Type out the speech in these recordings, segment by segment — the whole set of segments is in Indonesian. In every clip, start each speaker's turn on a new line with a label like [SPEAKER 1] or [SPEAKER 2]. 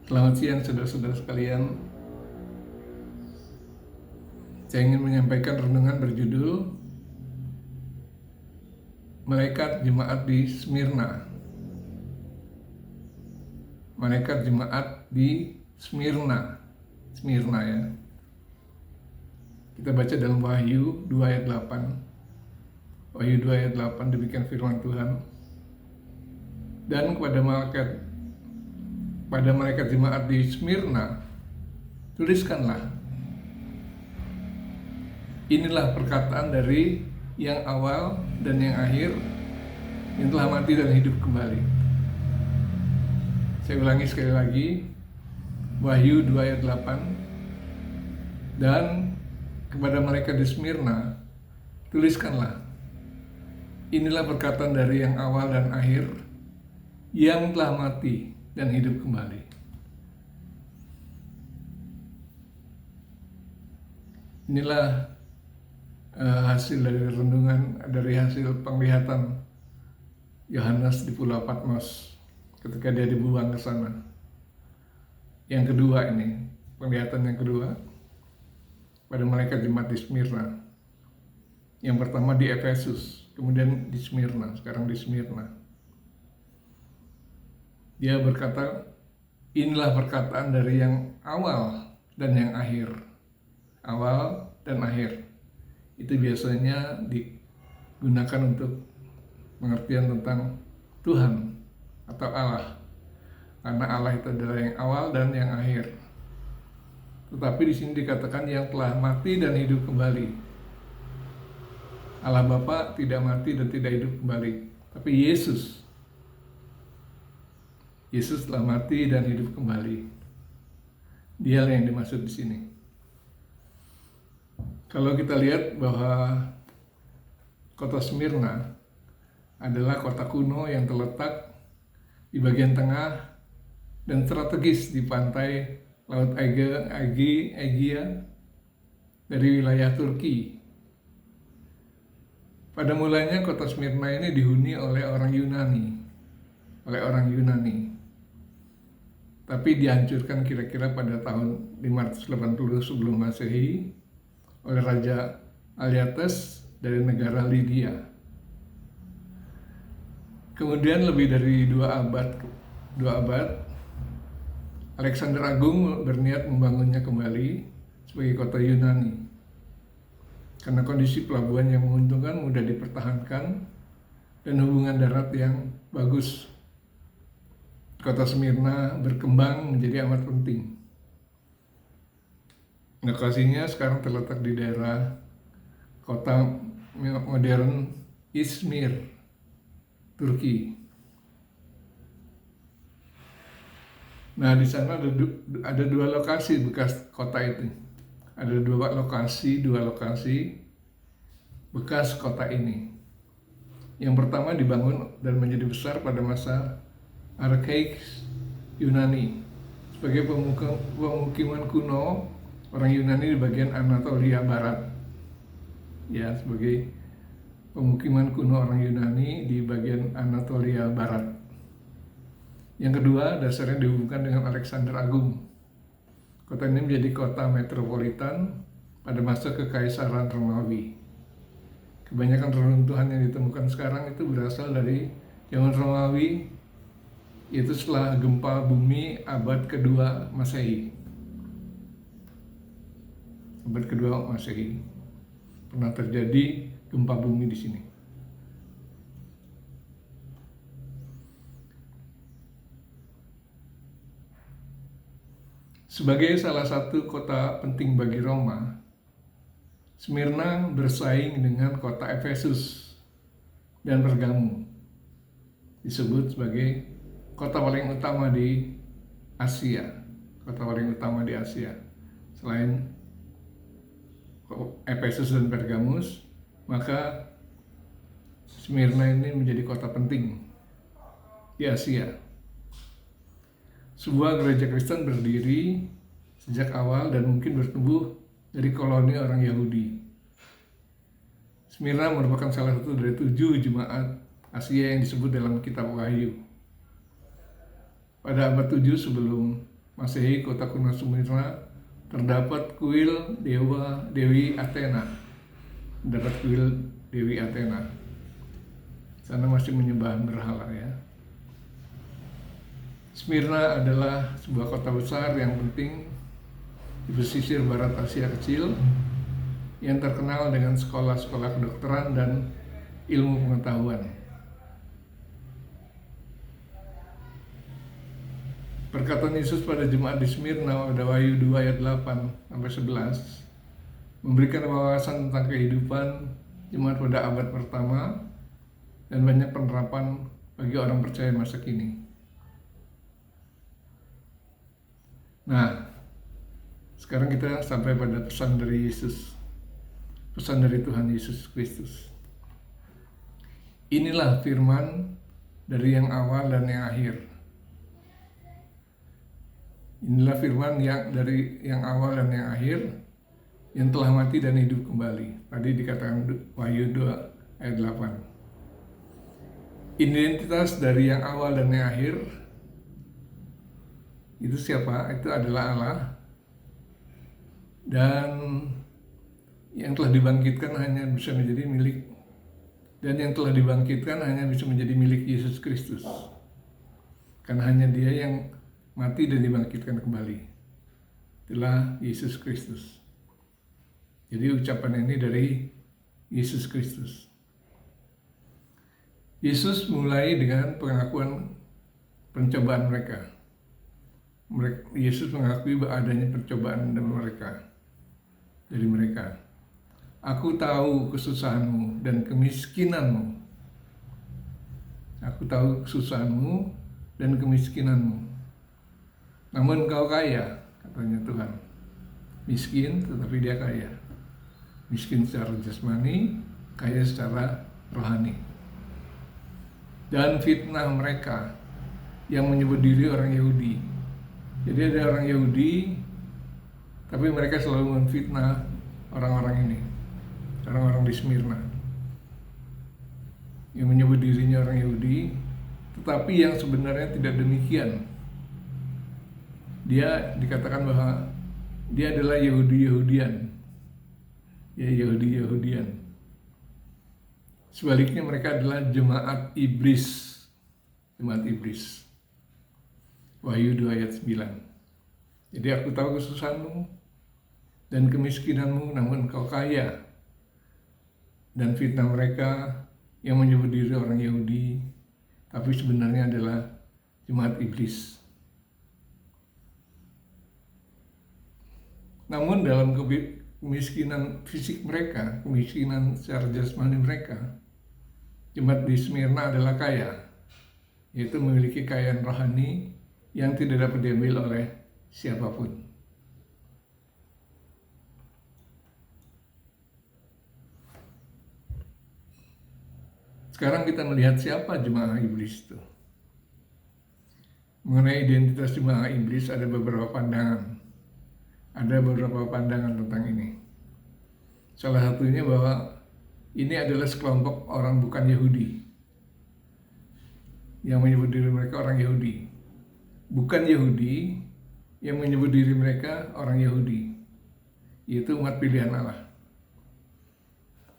[SPEAKER 1] Selamat siang saudara-saudara sekalian. Saya ingin menyampaikan renungan berjudul Malaikat Jemaat di Smyrna. Malaikat Jemaat di Smyrna. Smyrna ya. Kita baca dalam Wahyu 2 ayat 8. Wahyu 2 ayat 8 demikian firman Tuhan. Dan kepada malaikat jemaat di Smyrna, tuliskanlah, inilah perkataan dari yang awal dan yang akhir, yang telah mati dan hidup kembali. Saya ulangi sekali lagi, Wahyu 2 ayat 8. Dan kepada malaikat di Smyrna, tuliskanlah, inilah perkataan dari yang awal dan akhir, yang telah mati dan hidup kembali. Inilah hasil dari renungan, dari hasil penglihatan Yohanes di Pulau Patmos ketika dia dibuang ke sana. Yang kedua ini, penglihatan yang kedua pada malaikat jemaat di Smyrna. Yang pertama di Efesus, kemudian di Smyrna, sekarang di Smyrna. Dia berkata, inilah perkataan dari yang awal dan yang akhir. Awal dan akhir. Itu biasanya digunakan untuk pengertian tentang Tuhan atau Allah. Karena Allah itu adalah yang awal dan yang akhir. Tetapi di sini dikatakan yang telah mati dan hidup kembali. Allah Bapa tidak mati dan tidak hidup kembali, tapi Yesus telah mati dan hidup kembali. Dia yang dimaksud di sini. Kalau kita lihat bahwa kota Smyrna adalah kota kuno yang terletak di bagian tengah dan strategis di pantai Laut Egea dari wilayah Turki. Pada mulanya kota Smyrna ini dihuni oleh orang Yunani. Tapi dihancurkan kira-kira pada tahun 580 sebelum Masehi oleh Raja Alyattes dari negara Lydia. Kemudian lebih dari dua abad, Alexander Agung berniat membangunnya kembali sebagai kota Yunani. Karena kondisi pelabuhan yang menguntungkan, mudah dipertahankan, dan hubungan darat yang bagus. Kota Smyrna berkembang menjadi amat penting. Lokasinya sekarang terletak di daerah kota modern Izmir, Turki. Nah, di sana ada dua lokasi bekas kota itu. Ada dua lokasi bekas kota ini. Yang pertama dibangun dan menjadi besar pada masa Arkaik Yunani sebagai pemukiman kuno orang Yunani di bagian Anatolia Barat. Ya, sebagai pemukiman kuno orang Yunani di bagian Anatolia Barat. Yang kedua, dasarnya dihubungkan dengan Alexander Agung. Kota ini menjadi kota metropolitan pada masa Kekaisaran Romawi. Kebanyakan reruntuhan yang ditemukan sekarang itu berasal dari zaman Romawi, yaitu setelah gempa bumi abad kedua Masehi. Abad kedua Masehi pernah terjadi gempa bumi di sini. Sebagai salah satu kota penting bagi Roma, Smyrna bersaing dengan kota Efesus dan Pergamus. Disebut sebagai kota paling utama di Asia. Selain Efesus dan Pergamus, maka Smyrna ini menjadi kota penting di Asia. Sebuah gereja Kristen berdiri sejak awal dan mungkin bertumbuh dari koloni orang Yahudi. Smyrna merupakan salah satu dari 7 jemaat Asia yang disebut dalam kitab Wahyu. Pada abad 7 sebelum Masehi, kota kuno Smyrna, terdapat kuil Dewi Athena. Terdapat kuil Dewi Athena. Sana masih menyembah berhala ya. Smyrna adalah sebuah kota besar yang penting di pesisir barat Asia Kecil yang terkenal dengan sekolah-sekolah kedokteran dan ilmu pengetahuan. Perkataan Yesus pada jemaat di Smyrna pada Wahyu 2 ayat 8-11 memberikan wawasan tentang kehidupan jemaat pada abad pertama dan banyak penerapan bagi orang percaya masa kini. Nah, sekarang kita sampai pada pesan dari Yesus, pesan dari Tuhan Yesus Kristus. Inilah firman dari yang awal dan yang akhir. Inilah firman yang dari yang awal dan yang akhir, yang telah mati dan hidup kembali. Tadi dikatakan Wahyu 2 ayat 8. Identitas dari yang awal dan yang akhir itu siapa? Itu adalah Allah. Dan yang telah dibangkitkan hanya bisa menjadi milik, dan yang telah dibangkitkan hanya bisa menjadi milik Yesus Kristus. Karena hanya Dia yang mati dan dibangkitkan kembali. Itulah Yesus Kristus. Jadi ucapan ini dari Yesus Kristus. Yesus mulai dengan pengakuan pencobaan mereka. Yesus mengakui bahwa adanya percobaan dari mereka. Aku tahu kesusahanmu dan kemiskinanmu. Aku tahu kesusahanmu dan kemiskinanmu. Namun engkau kaya, katanya Tuhan. Miskin tetapi dia kaya. Miskin secara jasmani, kaya secara rohani. Dan fitnah mereka yang menyebut diri orang Yahudi. Jadi ada orang Yahudi, tapi mereka selalu menfitnah orang-orang ini, orang-orang di Smyrna, yang menyebut dirinya orang Yahudi, tetapi yang sebenarnya tidak demikian. Dia dikatakan bahwa dia adalah Yahudi-Yahudian, ya Yahudi-Yahudian. Sebaliknya mereka adalah jemaat iblis, jemaat iblis. Wahyu 2 ayat 9. Jadi aku tahu kesusahanmu dan kemiskinanmu, namun engkau kaya. Dan fitnah mereka yang menyebut diri orang Yahudi, tapi sebenarnya adalah jemaat iblis. Namun dalam kemiskinan fisik mereka, kemiskinan secara jasmani mereka, jemaat di Smyrna adalah kaya, yaitu memiliki kekayaan rohani yang tidak dapat diambil oleh siapapun. Sekarang kita melihat siapa jemaah iblis itu. Mengenai identitas jemaah iblis ada beberapa pandangan. Ada beberapa pandangan tentang ini. Salah satunya bahwa ini adalah sekelompok orang bukan Yahudi yang menyebut diri mereka orang Yahudi. Bukan Yahudi yang menyebut diri mereka orang Yahudi, yaitu umat pilihan Allah.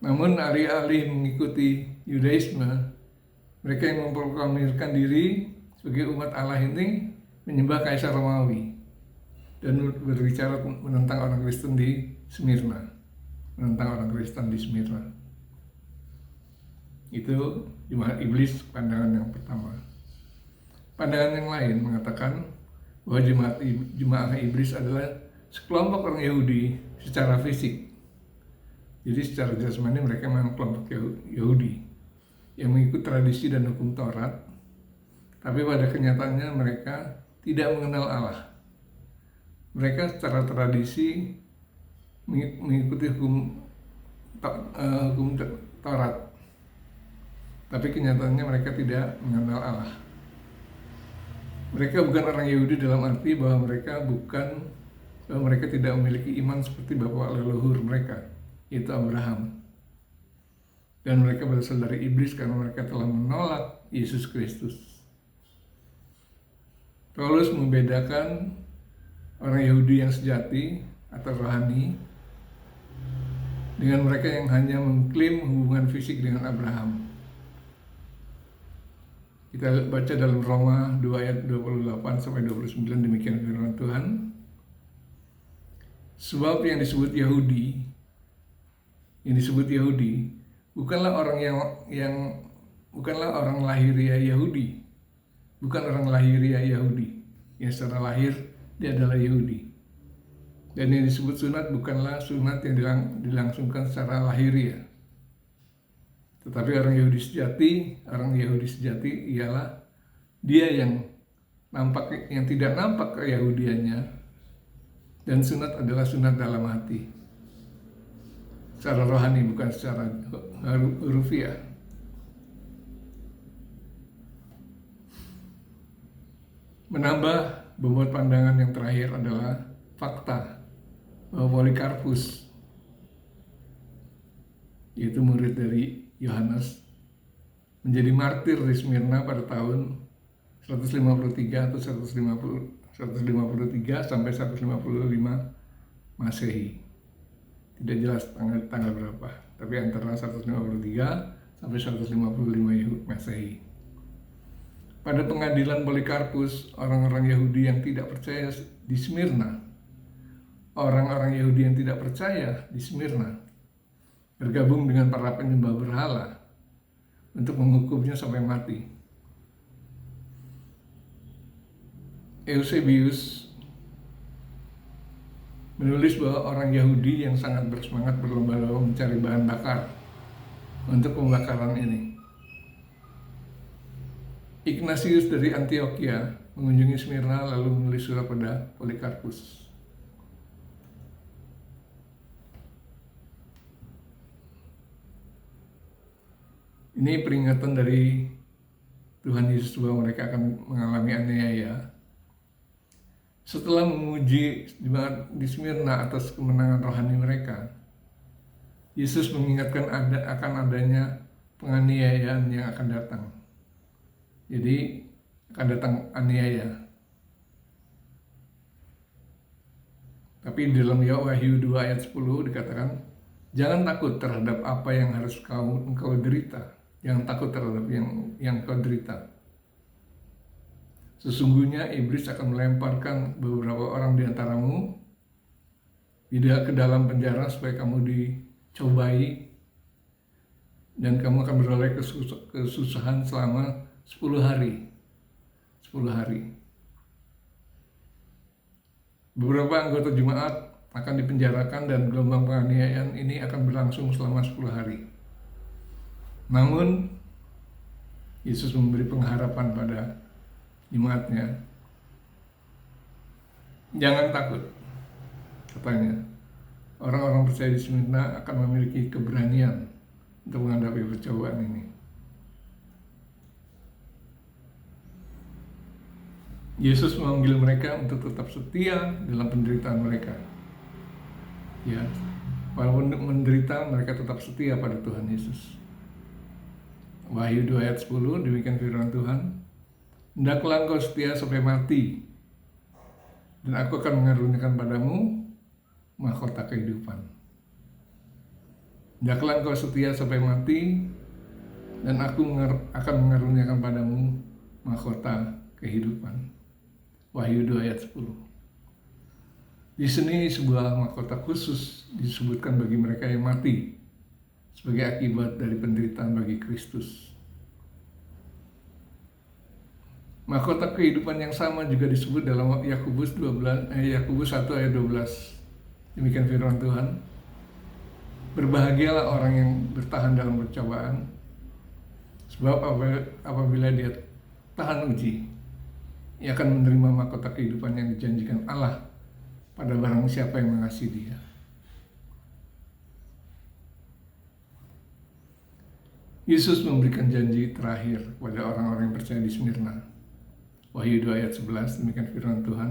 [SPEAKER 1] Namun alih-alih mengikuti Yudaisme, mereka yang memproklamirkan diri sebagai umat Allah ini menyembah Kaisar Romawi dan berbicara menentang orang Kristen di Smyrna, Itu jemaat iblis, pandangan yang pertama. Pandangan yang lain mengatakan bahwa jemaah iblis adalah sekelompok orang Yahudi secara fisik. Jadi secara jasmani mereka memang kelompok Yahudi yang mengikut tradisi dan hukum Taurat, tapi pada kenyataannya mereka tidak mengenal Allah. Mereka secara tradisi mengikuti hukum Taurat, tapi kenyataannya mereka tidak mengenal Allah. Mereka bukan orang Yahudi dalam arti bahwa mereka tidak memiliki iman seperti bapak leluhur mereka, yaitu Abraham. Dan mereka berasal dari iblis karena mereka telah menolak Yesus Kristus. Paulus membedakan orang Yahudi yang sejati atau rohani dengan mereka yang hanya mengklaim hubungan fisik dengan Abraham. Kita baca dalam Roma 2 ayat 28 sampai 29, demikian firman Tuhan. Sebab yang disebut Yahudi bukanlah orang lahiriah Yahudi, bukan orang lahiriah Yahudi yang secara lahir dia adalah Yahudi. Dan yang disebut sunat bukanlah sunat yang dilangsungkan secara lahiriah. Tetapi orang Yahudi sejati ialah dia yang tidak nampak keyahudiannya, dan sunat adalah sunat dalam hati, secara rohani bukan secara hurufiah. Menambah bobot pandangan yang terakhir adalah fakta bahwa Polikarpus, yaitu murid dari Yohanes, menjadi martir di Smyrna pada tahun 153 atau 153 sampai 155 Masehi. Tidak jelas tanggal berapa, tapi antara 153 sampai 155 Masehi. Pada pengadilan Polikarpus, orang-orang Yahudi yang tidak percaya di Smyrna, bergabung dengan para penyembah berhala untuk menghukumnya sampai mati. Eusebius menulis bahwa orang Yahudi yang sangat bersemangat berlomba-lomba mencari bahan bakar untuk pembakaran ini. Ignatius dari Antioquia mengunjungi Smyrna lalu menulis surat pada Polikarpus. Ini peringatan dari Tuhan Yesus bahwa mereka akan mengalami aniaya. Setelah memuji di Smyrna atas kemenangan rohani mereka, Yesus mengingatkan akan adanya penganiayaan yang akan datang. Jadi akan datang aniaya. Tapi di dalam Wahyu 2 ayat 10 dikatakan, jangan takut terhadap apa yang harus engkau derita. Jangan takut terhadap yang kau derita. Sesungguhnya iblis akan melemparkan beberapa orang di antaramu ke dalam penjara supaya kamu dicobai, dan kamu akan beroleh kesusahan selama 10 hari. 10 hari. Beberapa anggota jemaat akan dipenjarakan dan gelombang penganiayaan ini akan berlangsung selama 10 hari. Namun, Yesus memberi pengharapan pada jemaatnya. Jangan takut, katanya. Orang-orang percaya di Smyrna akan memiliki keberanian untuk menghadapi percobaan ini. Yesus memanggil mereka untuk tetap setia dalam penderitaan mereka. Ya, walaupun menderita, mereka tetap setia pada Tuhan Yesus. Wahyu 2 ayat 10, demikian firman Tuhan. Hendaklah engkau setia sampai mati, dan aku akan mengaruniakan padamu mahkota kehidupan. Hendaklah engkau setia sampai mati, dan aku akan mengaruniakan padamu mahkota kehidupan. Wahyu 2 ayat 10. Di sini sebuah mahkota khusus disebutkan bagi mereka yang mati sebagai akibat dari penderitaan bagi Kristus. Mahkota kehidupan yang sama juga disebut dalam Yakobus 1 ayat 12. Demikian firman Tuhan. Berbahagialah orang yang bertahan dalam percobaan, sebab apabila dia tahan uji, ia akan menerima mahkota kehidupan yang dijanjikan Allah pada barang siapa yang mengasihi Dia. Yesus memberikan janji terakhir kepada orang-orang yang percaya di Smyrna. Wahyu 2 ayat 11, demikian firman Tuhan.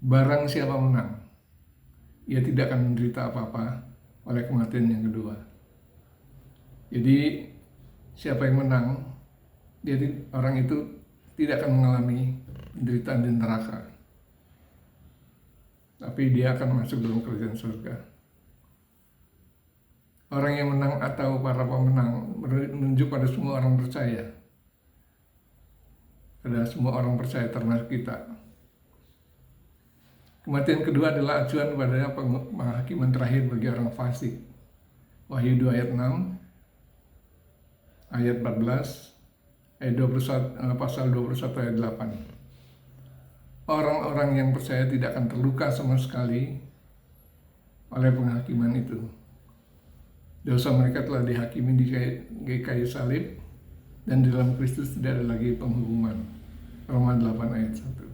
[SPEAKER 1] Barang siapa menang, ia tidak akan menderita apa-apa oleh kematian yang kedua. Jadi siapa yang menang, orang itu tidak akan mengalami penderitaan di neraka. tapi dia akan masuk dalam kerajaan surga. Orang yang menang atau para pemenang menunjuk pada semua orang percaya. Pada semua orang percaya termasuk kita. Kematian kedua adalah acuan pada penghakiman terakhir bagi orang fasik. Wahyu 2 ayat 6, ayat 14, ayat 21, pasal 21 ayat 8. Orang-orang yang percaya tidak akan terluka sama sekali oleh penghakiman itu. Dosa mereka telah dihakimi di kayu salib, dan di dalam Kristus tidak ada lagi penghukuman. Roma 8 ayat 1.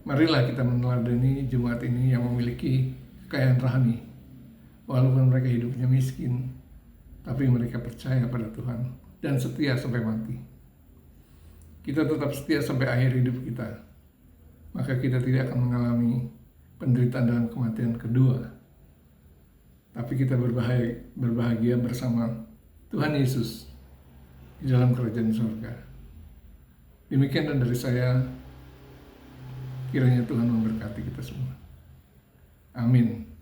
[SPEAKER 1] Marilah kita meneladani jemaat ini yang memiliki kekayaan rohani. Walaupun mereka hidupnya miskin, tapi mereka percaya pada Tuhan dan setia sampai mati. Kita tetap setia sampai akhir hidup kita, maka kita tidak akan mengalami penderitaan dalam kematian kedua. Tapi kita berbahagia bersama Tuhan Yesus di dalam kerajaan surga. Demikian dan dari saya, kiranya Tuhan memberkati kita semua. Amin.